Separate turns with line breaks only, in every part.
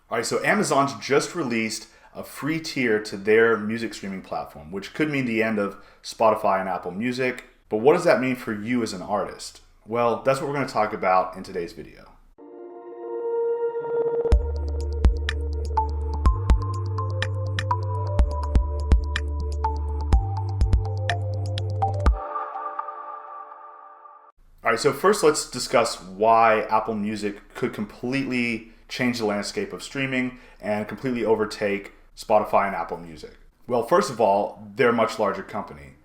All right, so Amazon's just released a free tier to their music streaming platform, which could mean the end of Spotify and Apple Music. But what does that mean for you as an artist? Well, that's what we're going to talk about in today's video. All right, so first let's discuss why Apple Music could completely change the landscape of streaming and completely overtake Spotify and Apple Music. Well, first of all, they're a much larger company.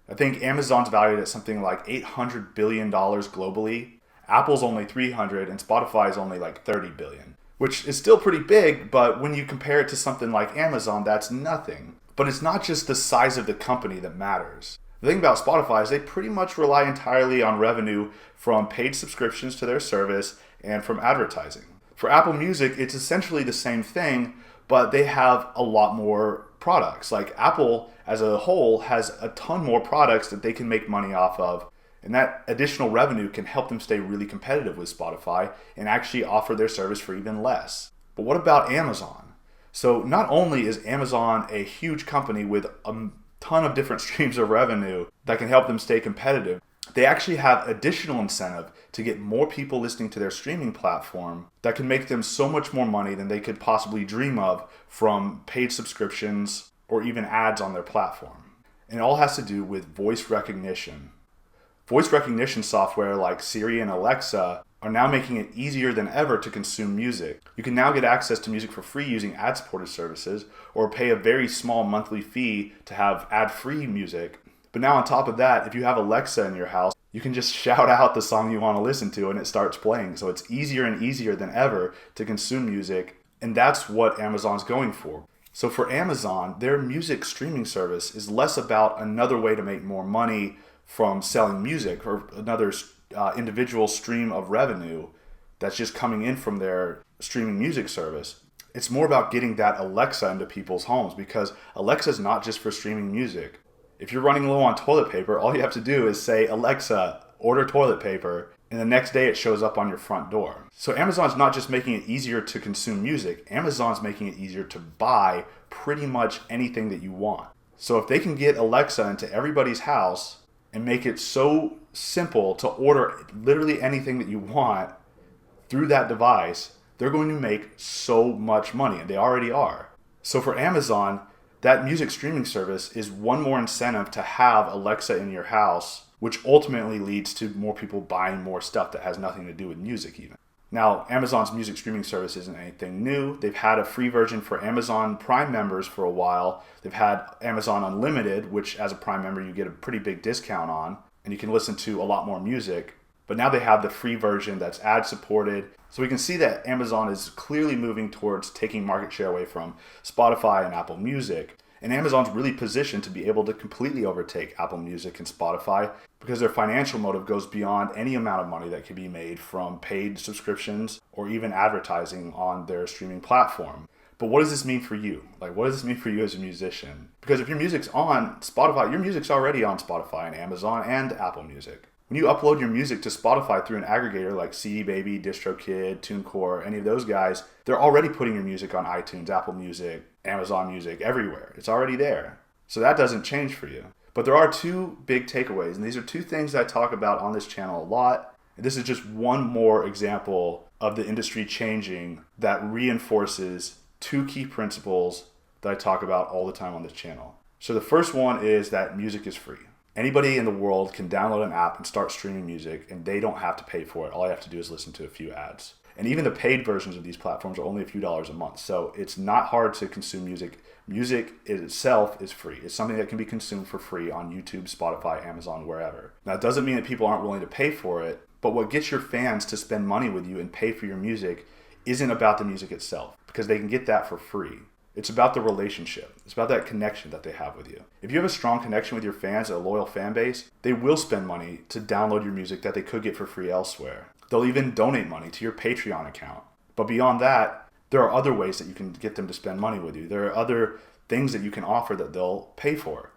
I think Amazon's valued at something like $800 billion globally. Apple's only 300 and Spotify is only like 30 billion, which is still pretty big, but when you compare it to something like Amazon, that's nothing. But it's not just the size of the company that matters. The thing about Spotify is they pretty much rely entirely on revenue from paid subscriptions to their service and from advertising. For Apple Music, it's essentially the same thing, but they have a lot more products. Like Apple as a whole has a ton more products that they can make money off of, and that additional revenue can help them stay really competitive with Spotify and actually offer their service for even less. But what about Amazon? So not only is Amazon a huge company with a ton of different streams of revenue that can help them stay competitive, they actually have additional incentive to get more people listening to their streaming platform that can make them so much more money than they could possibly dream of from paid subscriptions or even ads on their platform. And it all has to do with voice recognition. Voice recognition software like Siri and Alexa are now making it easier than ever to consume music. You can now get access to music for free using ad-supported services or pay a very small monthly fee to have ad-free music. But now on top of that, if you have Alexa in your house, you can just shout out the song you want to listen to and it starts playing. So it's easier and easier than ever to consume music, and that's what Amazon's going for. So for Amazon, their music streaming service is less about another way to make more money from selling music or another individual stream of revenue that's just coming in from their streaming music service. It's more about getting that Alexa into people's homes, because Alexa's not just for streaming music. If you're running low on toilet paper, all you have to do is say, Alexa, order toilet paper, and the next day it shows up on your front door. So Amazon's not just making it easier to consume music, Amazon's making it easier to buy pretty much anything that you want. So if they can get Alexa into everybody's house and make it so simple to order literally anything that you want through that device, they're going to make so much money, and they already are. So for Amazon, that music streaming service is one more incentive to have Alexa in your house, which ultimately leads to more people buying more stuff that has nothing to do with music even. Now, Amazon's music streaming service isn't anything new. They've had a free version for Amazon Prime members for a while. They've had Amazon Unlimited, which as a Prime member you get a pretty big discount on, and you can listen to a lot more music. But now they have the free version that's ad supported. So we can see that Amazon is clearly moving towards taking market share away from Spotify and Apple Music. And Amazon's really positioned to be able to completely overtake Apple Music and Spotify because their financial motive goes beyond any amount of money that can be made from paid subscriptions or even advertising on their streaming platform. But what does this mean for you? Like, what does this mean for you as a musician? Because if your music's on Spotify, your music's already on Spotify and Amazon and Apple Music. When you upload your music to Spotify through an aggregator like CD Baby, DistroKid, TuneCore, any of those guys, they're already putting your music on iTunes, Apple Music, Amazon Music, everywhere. It's already there. So that doesn't change for you. But there are two big takeaways, and these are two things I talk about on this channel a lot. And this is just one more example of the industry changing that reinforces two key principles that I talk about all the time on this channel. So the first one is that music is free. Anybody in the world can download an app and start streaming music, and they don't have to pay for it. All you have to do is listen to a few ads. And even the paid versions of these platforms are only a few dollars a month. So it's not hard to consume music. Music itself is free. It's something that can be consumed for free on YouTube, Spotify, Amazon, wherever. Now, it doesn't mean that people aren't willing to pay for it, but what gets your fans to spend money with you and pay for your music isn't about the music itself, because they can get that for free. It's about the relationship. It's about that connection that they have with you. If you have a strong connection with your fans, a loyal fan base, they will spend money to download your music that they could get for free elsewhere. They'll even donate money to your Patreon account. But beyond that, there are other ways that you can get them to spend money with you. There are other things that you can offer that they'll pay for.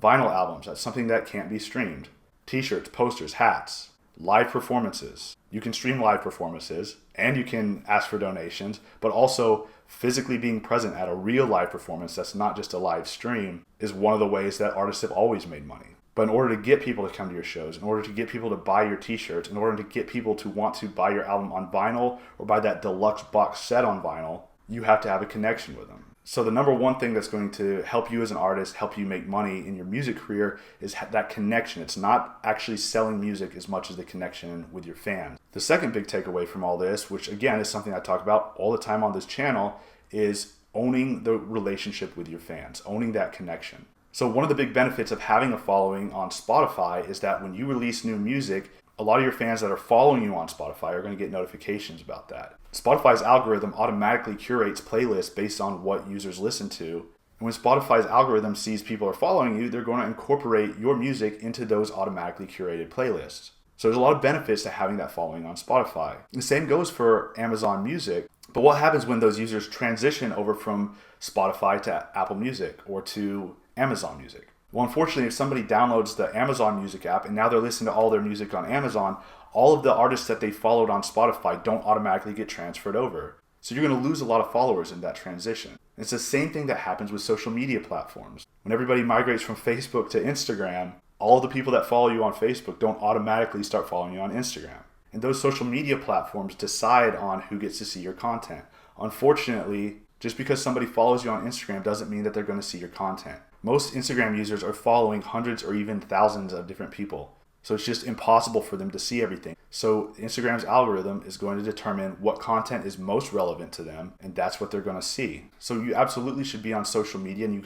Vinyl albums, that's something that can't be streamed. T-shirts, posters, hats, live performances. You can stream live performances and you can ask for donations, but also physically being present at a real live performance that's not just a live stream is one of the ways that artists have always made money. But in order to get people to come to your shows, in order to get people to buy your t-shirts, in order to get people to want to buy your album on vinyl or buy that deluxe box set on vinyl, you have to have a connection with them. So the number one thing that's going to help you as an artist, help you make money in your music career is that connection. It's not actually selling music as much as the connection with your fans. The second big takeaway from all this, which again is something I talk about all the time on this channel, is owning the relationship with your fans, owning that connection. So one of the big benefits of having a following on Spotify is that when you release new music, a lot of your fans that are following you on Spotify are going to get notifications about that. Spotify's algorithm automatically curates playlists based on what users listen to. And when Spotify's algorithm sees people are following you, they're going to incorporate your music into those automatically curated playlists. So there's a lot of benefits to having that following on Spotify. The same goes for Amazon Music. But what happens when those users transition over from Spotify to Apple Music or to Amazon Music? Well, unfortunately, if somebody downloads the Amazon Music app and now they're listening to all their music on Amazon, all of the artists that they followed on Spotify don't automatically get transferred over. So you're going to lose a lot of followers in that transition. It's the same thing that happens with social media platforms. When everybody migrates from Facebook to Instagram, all of the people that follow you on Facebook don't automatically start following you on Instagram. And those social media platforms decide on who gets to see your content. Unfortunately, just because somebody follows you on Instagram doesn't mean that they're going to see your content. Most Instagram users are following hundreds or even thousands of different people. So it's just impossible for them to see everything. So Instagram's algorithm is going to determine what content is most relevant to them, and that's what they're going to see. So you absolutely should be on social media, and you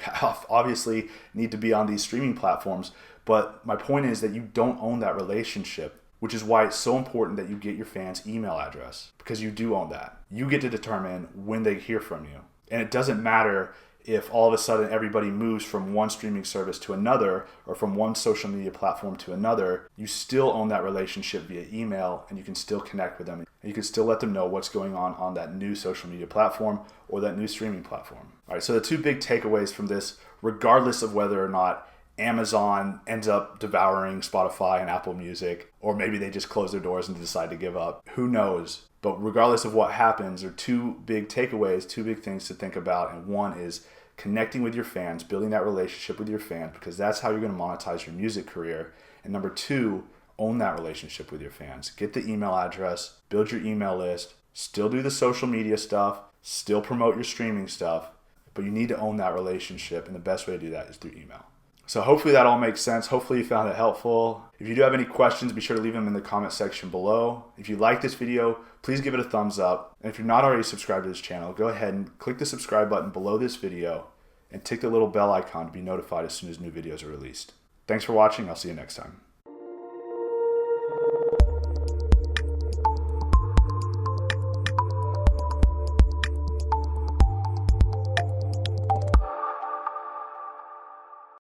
obviously need to be on these streaming platforms. But my point is that you don't own that relationship, which is why it's so important that you get your fans' email address, because you do own that. You get to determine when they hear from you. And it doesn't matter if all of a sudden everybody moves from one streaming service to another or from one social media platform to another. You still own that relationship via email, and you can still connect with them. And you can still let them know what's going on that new social media platform or that new streaming platform. All right, so the two big takeaways from this, regardless of whether or not Amazon ends up devouring Spotify and Apple Music, or maybe they just close their doors and decide to give up. Who knows? But regardless of what happens, there are two big takeaways, two big things to think about. And one is connecting with your fans, building that relationship with your fans, because that's how you're going to monetize your music career. And number two, own that relationship with your fans. Get the email address, build your email list, still do the social media stuff, still promote your streaming stuff, but you need to own that relationship. And the best way to do that is through email. So hopefully that all makes sense. Hopefully you found it helpful. If you do have any questions, be sure to leave them in the comment section below. If you like this video, please give it a thumbs up. And if you're not already subscribed to this channel, go ahead and click the subscribe button below this video and tick the little bell icon to be notified as soon as new videos are released. Thanks for watching. I'll see you next time.